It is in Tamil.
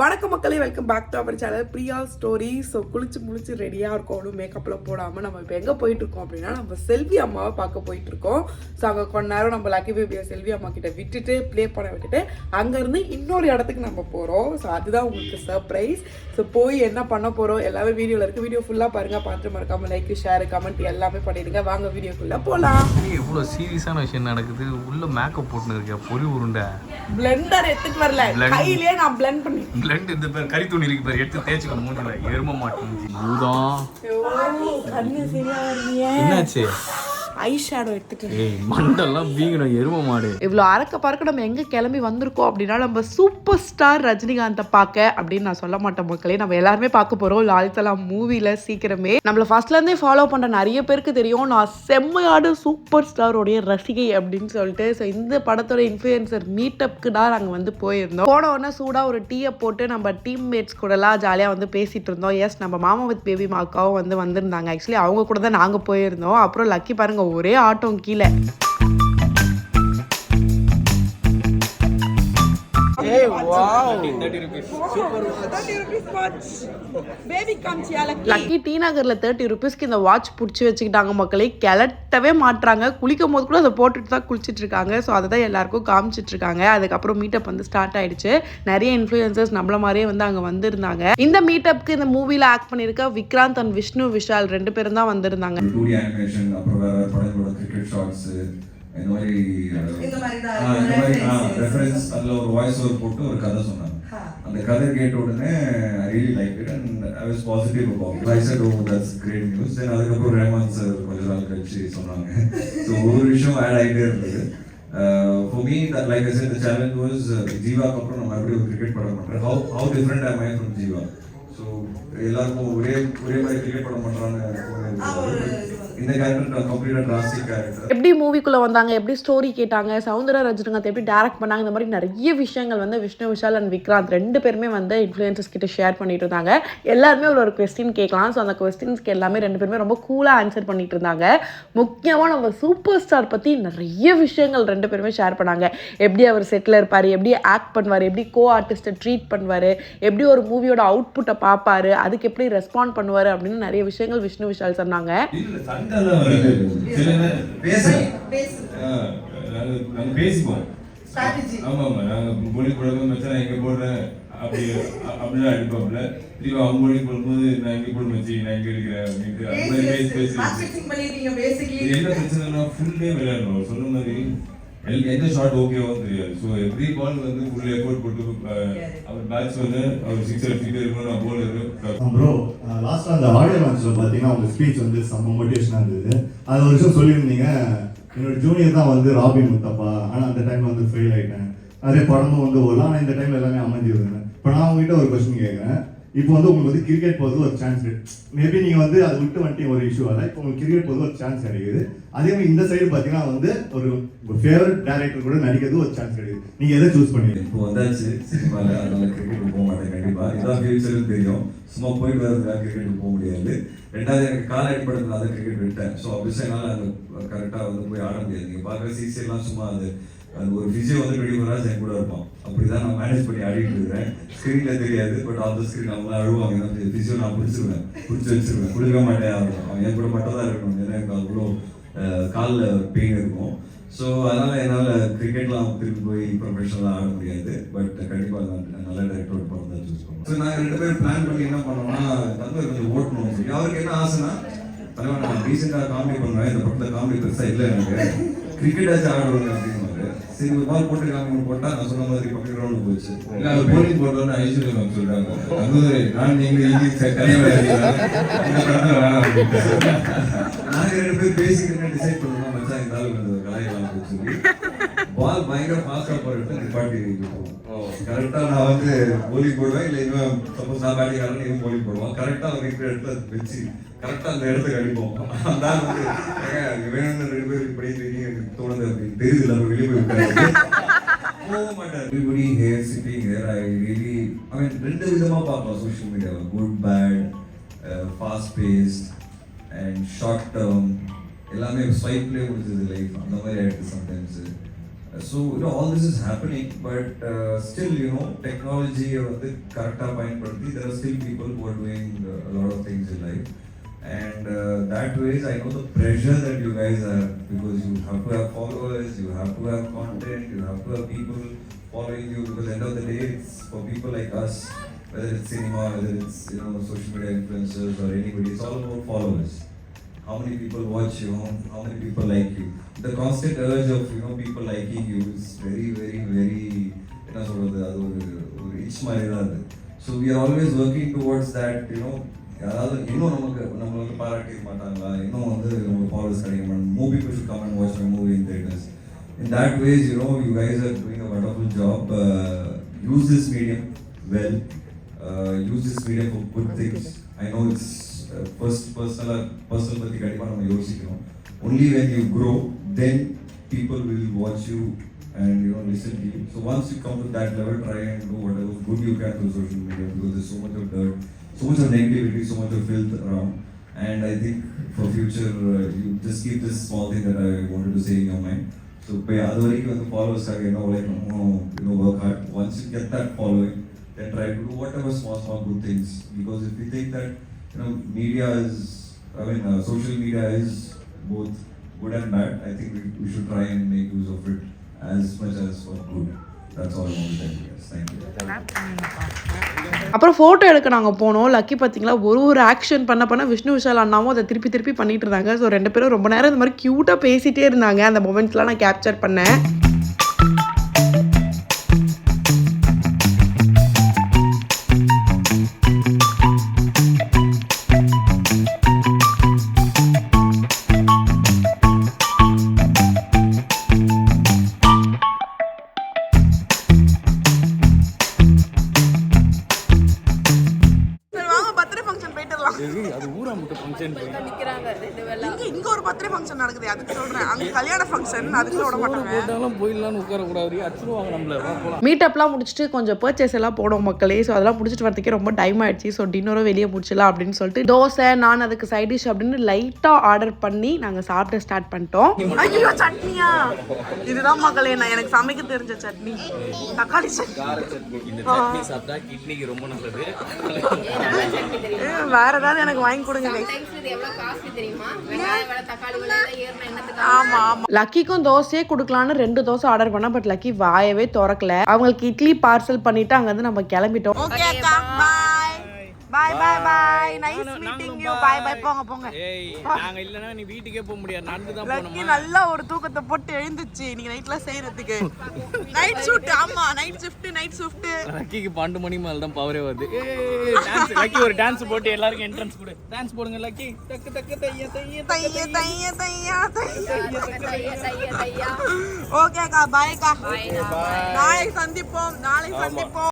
வணக்கம் மக்களே, welcome back to our channel Priya story. So குளிச்சு முழிச்சு ரெடியாக இருக்கணும், மேக்கப்லாம் போடாமல். நம்ம இப்போ எங்கே போயிட்டுருக்கோம் அப்படின்னா, நம்ம செல்வி அம்மாவை பார்க்க போயிட்டுருக்கோம். ஸோ அங்கே கொஞ்ச நேரம் நம்ம லக்கி பேபியை செல்வி அம்மா கிட்ட விட்டுட்டு ப்ளே பண்ண விட்டுட்டு அங்கேருந்து இன்னொரு இடத்துக்கு நம்ம போகிறோம். ஸோ அதுதான் உங்களுக்கு சர்ப்ரைஸ். ஸோ போய் என்ன பண்ண போகிறோம் எல்லாமே வீடியோவில் இருக்குது. வீடியோ ஃபுல்லாக பாருங்கள், பார்த்துட்டு மறக்காமல் லைக் ஷேர் கமெண்ட் எல்லாமே பண்ணிடுங்க. வாங்க வீடியோக்குள்ளே போகலாம். எவ்வளோ சீரியஸான விஷயம் நடக்குது. உள்ள மேக்கப் போட்டுன்னு இருக்கேன், பொறி உருண்டை பிளெண்டர் எடுத்துட்டு வரல, கையிலேயே நான் பிளெண்ட் பண்ணி பிளண்ட் இந்த பேர் கறி துணி இருக்கு பேர் எடுத்து தேய்ச்சிக்கணும். மூஞ்சில எரும மாட்டேன் பூதம். கண்ணு சரியா வரீங்க, என்னாச்சு? ஐ ஷேடோ எடுத்துட்டு மண்டெல்லாம் வீங்கணும், எரும மாடு. இவ்வளோ அறக்க பறக்க நம்ம எங்கே கிளம்பி வந்திருக்கோம் அப்படின்னா, நம்ம சூப்பர் ஸ்டார் ரஜினிகாந்தை பார்க்க அப்படின்னு நான் சொல்ல மாட்டேன் மக்களே. நம்ம எல்லாருமே பார்க்க போகிறோம் லால் சலாம் மூவியில். சீக்கிரமே நம்மளை ஃபர்ஸ்ட்லேருந்தே ஃபாலோ பண்ணுற நிறைய பேருக்கு தெரியும், நான் செம்மையான சூப்பர் ஸ்டாரோடைய ரசிகை அப்படின்னு சொல்லிட்டு. ஸோ இந்த படத்தோட இன்ஃப்ளூயன்சர் மீட்டப்க்கு தான் நாங்கள் வந்து போயிருந்தோம். போன உடனே சூடாக ஒரு டீயை போட்டு நம்ம டீம்மேட்ஸ் கூடலாம் ஜாலியாக வந்து பேசிகிட்டு இருந்தோம். எஸ், நம்ம மாமா வித் பேபி மாக்காவும் வந்து வந்திருந்தாங்க. ஆக்சுவலி அவங்க கூட தான் நாங்கள் போயிருந்தோம். அப்புறம் லக்கி பாருங்க, ஒரே ஆட்டம் கீழே. லக்கி டி நகர்ல 30 ரூபீஸ்க்கு இந்த வாட்ச் பிடிச்சி வச்சுக்கிட்டாங்க மக்களே. கிளட்டவே மாட்டுறாங்க. குளிக்கும் போது கூட அதை போட்டுட்டு தான் குளிச்சுட்டு இருக்காங்க. ஸோ அதை தான் எல்லாருக்கும் காமிச்சிட்டு இருக்காங்க. அதுக்கப்புறம் மீட்டப் வந்து ஸ்டார்ட் ஆயிடுச்சு. நிறைய இன்ஃப்ளூயன்சர்ஸ் நம்மள மாதிரியே வந்து அங்கே வந்திருந்தாங்க. இந்த மீட்டப்க்கு இந்த மூவில ஆக்ட் பண்ணியிருக்க விக்ராந்த் அண்ட் விஷ்ணு விஷால் 2 பேரும் தான் வந்திருந்தாங்க. இந்த மாதிரி ரெஃபரன்ஸ் அதில் ஒரு வாய்ஸ் ஓவர் போட்டு ஒரு கதை சொன்னாங்க. அந்த கதை கேட்ட உடனே I really like it and I was positive about it. I said oh that's great news. Then அதுக்கப்புறம் ரேமான் சார் கொஞ்ச நாள் கழிச்சு சொன்னாங்க. ஸோ ஒரு விஷயம் ஆட் ஆகிட்டே இருந்தது. For me, that, like I said, the challenge was ஜீவாக்கு அப்புறம் நம்ம எப்படி ஒரு கிரிக்கெட் படம் பண்ணுறேன். how different am I from Jeeva? So எல்லாருக்கும் ஒரே மாதிரி கிரிக்கெட் படம் பண்ணுறான்னு. இந்த கேரக்டர் கம்ப்ளீட்டா டிராஸ்டிக் கேரக்டர். எப்படி மூவிக்குள்ள வந்தாங்க, எப்படி ஸ்டோரி கேட்டாங்க, சௌந்தர்யா ரஜினிகாந்த் எப்படி டைரக்ட் பண்ணாங்க, இந்த மாதிரி நிறைய விஷயங்கள் வந்து விஷ்ணு விஷால் அண்ட் விக்ராந்த் 2 பேருமே வந்து இன்ஃப்ளூயன்சர்ஸ் கிட்ட ஷேர் பண்ணிட்டு இருந்தாங்க. எல்லாருமே ஒரு கொஸ்டின் கேட்கலாம். ஸோ அந்த கொஸ்டின்ஸ்க்கு எல்லாமே 2 பேருமே ரொம்ப கூலாக ஆன்சர் பண்ணிட்டு இருந்தாங்க. முக்கியமாக நம்ம சூப்பர் ஸ்டார் பற்றி நிறைய விஷயங்கள் 2 பேருமே ஷேர் பண்ணாங்க. எப்படி அவர் செட்டில் இருப்பார், எப்படி ஆக்ட் பண்ணுவார், எப்படி கோ ஆர்டிஸ்ட்டை ட்ரீட் பண்ணுவார், எப்படி ஒரு மூவியோட அவுட்புட்டை பார்ப்பாரு, அதுக்கு எப்படி ரெஸ்பாண்ட் பண்ணுவார் அப்படின்னு நிறைய விஷயங்கள் விஷ்ணு விஷால் சொன்னாங்க. பேசிப்போம். ஆமா ஆமா, நாங்க மொழி குழம்பு வச்சா நான் எங்க போடுறேன் அப்படிலாம் அடிப்பாப்ல. திரும்ப அவங்க மொழி போடும்போது நான் எங்க போட வச்சு நான் எங்க இருக்கிறேன் அப்படின்ட்டு என்ன பிரச்சனைனா ஃபுல் டே விளையாடணும். சொன்ன மாதிரி எந்த ஷாட் ஓகேவோ தெரியாது. ஸோ எவ்ரி பால் வந்து ஃபுல் எஃபோர்ட் போட்டு அவர் பேட்ஸ் வந்து அவர் சிக்ஸர் அடிச்சுட்டே இருக்கணும், நான் போலர். ப்ரோ, லாஸ்ட்டாக அந்த ஆடியோ லான்ச்சில் பார்த்தீங்கன்னா உங்கள் ஸ்பீச் வந்து செம்ம மோட்டிவேஷனாக இருந்தது. அது ஒரு விஷயம் சொல்லியிருந்தீங்க, என்னோட ஜூனியர் தான் வந்து ராபின் முத்தப்பா, ஆனால் அந்த டைமில் வந்து ஃபெயில் ஆகிட்டேன். நிறைய படமும் வந்து ஓடலாம், ஆனால் இந்த டைமில் எல்லாமே அமைஞ்சிருந்தேன். இப்போ நான் உங்ககிட்ட ஒரு கொஸ்டின் கேட்குறேன். இப்போ வந்து உங்களுக்கு வந்து கிரிக்கெட் போது ஒரு சான்ஸ் கிடைக்கும். மேபி நீங்கள் வந்து அதை விட்டு வந்துட்டு ஒரு இஷ்யூ ஆகல. இப்போ உங்களுக்கு கிரிக்கெட் போது ஒரு சான்ஸ் கிடைக்குது. அதே மாதிரி இந்த சைடு பார்த்தீங்கன்னா வந்து ஒரு ஃபேவரட் டைரக்டர் கூட நடிக்கிறது ஒரு சான்ஸ் கிடைக்குது. நீங்கள் எதை சூஸ் பண்ணுவீங்க? இப்போ வந்தாச்சு சினிமாவில், அதனால கிரிக்கெட்டுக்கு போக மாட்டேன் கண்டிப்பாக. இதான் ஃபியூச்சருக்கு தெரியும். சும்மா போயிட்டு வரதுக்காக கிரிக்கெட்டுக்கு போக முடியாது. ரெண்டாவது எனக்கு கால அடிப்படையில் தான் கிரிக்கெட் விட்டேன். ஸோ அப்படி என்னால் அது கரெக்டாக வந்து போய் ஆட முடியாது. நீங்கள் பார்க்குற சிசிஎல்லாம் சும்மா அது ஒரு விஜய் வந்து 24 hours என் கூட இருப்பான். அப்படிதான் நான் மேனேஜ் பண்ணி ஆடிட்டு இருக்கிறேன். ஸ்க்ரீன்ல தெரியாது, பட் ஆன் த ஸ்க்ரீன் அவங்க அழுவாங்க. விஜய் நான் பிடிச்சி வச்சிருவேன், கொடுக்க மாட்டேன். அவன் என் கூட மட்டும் தான் இருக்கணும், ஏன்னா எனக்கு அவ்வளோ காலில் பெயின் இருக்கும். ஸோ அதனால என்னால் கிரிக்கெட்லாம் திருப்பி போய் ப்ரொஃபஷனலாக ஆட முடியாது. பட் கண்டிப்பாக நான் நல்ல டைரக்டரோட படம் தான் சூஸ் பண்ணுவேன். ஸோ நாங்கள் 2 பேரும் பிளான் பண்ணி என்ன பண்ணோம்னா, தந்தை கொஞ்சம் ஓட்டணும் சொல்லி. அவருக்கு என்ன ஆசைன்னா, தலைவன் நான் ரீசெண்டாக காமெடி பண்ணுவேன், இந்த படத்தில் காமெடி பெருசாக இல்லை, எனக்கு கிரிக்கெட்டாச்சும் ஆடுவாங்க அப்படின்னு. சரி, ஒரு பால் போட்டு காமெடி போட்டால் நான் சொன்ன மாதிரி பக்கம் கிரவுண்ட் போச்சு. இல்லை, அது போலிங் போட்டோன்னு ஐஸ்வர்யா மேம் சொல்கிறாங்க. அது நான் நீங்கள் நாங்கள் 2 பேர் பேசிக்கிறேன்னு டிசைட் பண்ணோம்னா, மச்சான் இந்த ஆளுக்கு அந்த கலாயெல்லாம் போச்சு சொல்லி பால் பயங்கர ஃபாஸ்ட்டாக போட்டு நிப்பாட்டி கரெக்டாக நான் வந்து போலிங் போடுவேன். இல்லை இவன் சப்போஸ் நான் பேட்டிங் ஆடணும், இவன் போலிங் போடுவான். கரெக்டாக அவங்க இருக்கிற இடத்துல வச்சு கரெக்டாக அந்த இடத்துக்கு அடிப்போம். அந்த வந்து வேணும்னு 2 பேர் இப்படி எனக்கு தோணுது அப்படின்னு தெரியுது. நம்ம வெளியே போய் போக மாட்டேன். Everybody here sitting here I really I mean 2 விதமாக பார்க்கலாம் சோஷியல் மீடியாவில். Good bad, fast paced and short term, எல்லாமே ஸ்வைப்லேயே முடிஞ்சது லைஃப். அந்த மாதிரி ஆகிடுது sometimes. So all this is happening, but still technology வந்து கரெக்டா பயன்படுத்தி there are still people who are doing a lot of things in life, and that ways I know the pressure that you guys have, because you have to have followers, you have to have content, you have to have people following you, because end of the day it's for people like us, whether it's cinema, whether it's social media influencers or anybody, it's all about followers. How many people watch you, how many people like you. The constant urge of people liking you is very very very சொல்றது அது ஒரு இட்ச் மாதிரி தான் அது. So we are always working towards that. யாராவது இன்னும் நம்மள வந்து பாராட்டிக்க மாட்டாங்களா, இன்னும் வந்து நம்ம ஃபாலோவர்ஸ் கிடைக்க மாட்டாங்க, more people should come and watch my movie in theaters. In that ways, you guys are doing a wonderful job. Use this medium well. Use this medium for good things. I know it's personal பத்தி கண்டிப்பா நம்ம யோசிக்கணும். Only when you grow, then people will watch you and listen to you. So once you come to that level, try and do whatever good you can through social media, because there's so much of dirt, so much of negativity, so much of filth around. And I think for future, you just keep this small thing that I wanted to say in your mind. So அது வரைக்கும் வந்து followers work hard. Once you get that following, then try to do whatever small good things, because if you think that media is, social media is both good and bad, I think we should try and make use of it as much as for good. That's all I want to tell you guys. Thank you. அப்புறம் ஃபோட்டோ எடுக்க நாங்கள் போனோம். லக்கி பார்த்தீங்களா ஒரு ஆக்ஷன் பண்ண விஷ்ணு விஷால் அண்ணாவும் அதை திருப்பி பண்ணிட்டு இருந்தாங்க. ஸோ 2 பேரும் ரொம்ப நேரம் இந்த மாதிரி க்யூட்டாக பேசிகிட்டே இருந்தாங்க. அந்த மொமெண்ட்ஸ்லாம் நான் கேப்சர் பண்ணேன். அது ஊரா முட்டை ஃபங்க்ஷன் இங்க ஒரு பர்த்டே ஃபங்க்ஷன் நடக்குது, அதுக்கு சொல்றேன். அங்க கல்யாண ஃபங்க்ஷன், அதுக்கு விட மாட்டாங்க. போட்டாலும் போயிடலாம்னு உட்கார கூடாது, அடிச்சுடுவாங்க நம்மள. போலாம். மீட்டப்லாம் முடிச்சுட்டு கொஞ்சம் பர்ச்சேஸ் எல்லாம் போனோம் மக்களே. ஸோ அதெல்லாம் முடிச்சுட்டு வரதுக்கே ரொம்ப டைம் ஆயிடுச்சு. ஸோ டின்னரும் வெளியே முடிச்சிடலாம் அப்படின்னு சொல்லிட்டு தோசை, நான் அதுக்கு சைட் டிஷ் அப்படின்னு லைட்டாக ஆர்டர் பண்ணி நாங்கள் சாப்பிட ஸ்டார்ட் பண்ணிட்டோம். ஐயோ சட்னியா, இதுதான் மக்களே நான் எனக்கு சமைக்க தெரிஞ்ச சட்னி, தக்காளி சட்னி. இந்த சட்னி சாப்பிட்டா கிட்னிக்கு ரொம்ப நல்லது. வேற ஏதாவது எனக்கு வாங்கி கொடுங்க. ஆமா ஆமா, லக்கிக்கும் தோசையே கொடுக்கலான்னு 2 தோசை ஆர்டர் பண்ணா, பட் லக்கி வாயவே திறக்கல. அவங்களுக்கு இட்லி பார்சல் பண்ணிட்டு அங்க இருந்து நம்ம கிளம்பிட்டோம். Bye bye bye, nice meeting you. Bye bye, போங்க. ஏய், நாங்க இல்லனா நீ வீட்டுக்கே போக முடியாது, நடந்து தான் போணும். லக்கி நல்லா ஒரு தூக்கத்தை போட்டு எழுந்துச்சு இன்னைக்கு நைட்ல செய்யறதுக்கு. நைட் ஷூட், ஆமா நைட் ஷிஃப்ட். லக்கிக்கு 12 மணி மேல தான் பவரே வருது. ஏய், டான்ஸ் லக்கி ஒரு டான்ஸ் போட்டு எல்லாருக்கும் என்ட்ரன்ஸ் கொடு. டான்ஸ் போடுங்க லக்கி. தக்கு தக்கு தைய தைய தைய தைய தைய. ஓகேக்கா, பாய்க்கா. நாளை சந்திப்போம்.